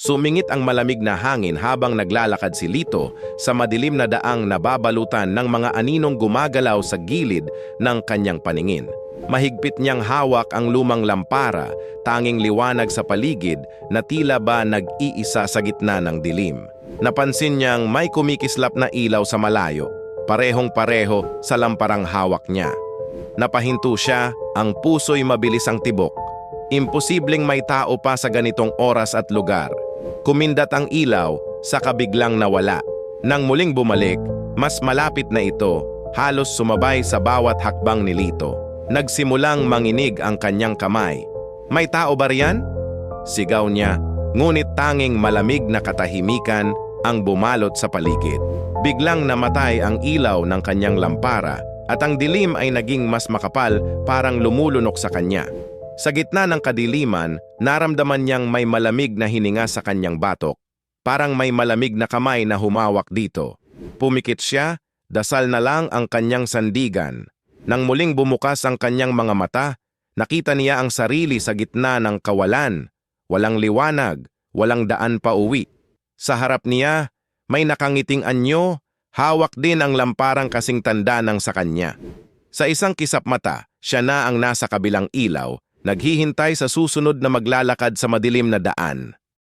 Sumingit ang malamig na hangin habang naglalakad si Lito sa madilim na daang nababalutan ng mga aninong gumagalaw sa gilid ng kanyang paningin. Mahigpit niyang hawak ang lumang lampara, tanging liwanag sa paligid na tila ba nag-iisa sa gitna ng dilim. Napansin niyang may kumikislap na ilaw sa malayo, parehong-pareho sa lamparang hawak niya. Napahinto siya, ang puso'y mabilis ang tibok. Imposibleng may tao pa sa ganitong oras at lugar. Kumindat ang ilaw, saka biglang nawala. Nang muling bumalik, mas malapit na ito, halos sumabay sa bawat hakbang ni Lito. Nagsimulang manginig ang kanyang kamay. "May tao ba riyan?" Sigaw niya, ngunit tanging malamig na katahimikan ang bumalot sa paligid. Biglang namatay ang ilaw ng kanyang lampara at ang dilim ay naging mas makapal, parang lumulunok sa kanya. Sa gitna ng kadiliman, naramdaman niyang may malamig na hininga sa kanyang batok. Parang may malamig na kamay na humawak dito. Pumikit siya, dasal na lang ang kanyang sandigan. Nang muling bumukas ang kanyang mga mata, nakita niya ang sarili sa gitna ng kawalan. Walang liwanag, walang daan pa uwi. Sa harap niya, may nakangiting anyo, hawak din ang lamparang kasing tanda ng sa kanya. Sa isang kisap mata, siya na ang nasa kabilang ilaw, naghihintay sa susunod na maglalakad sa madilim na daan.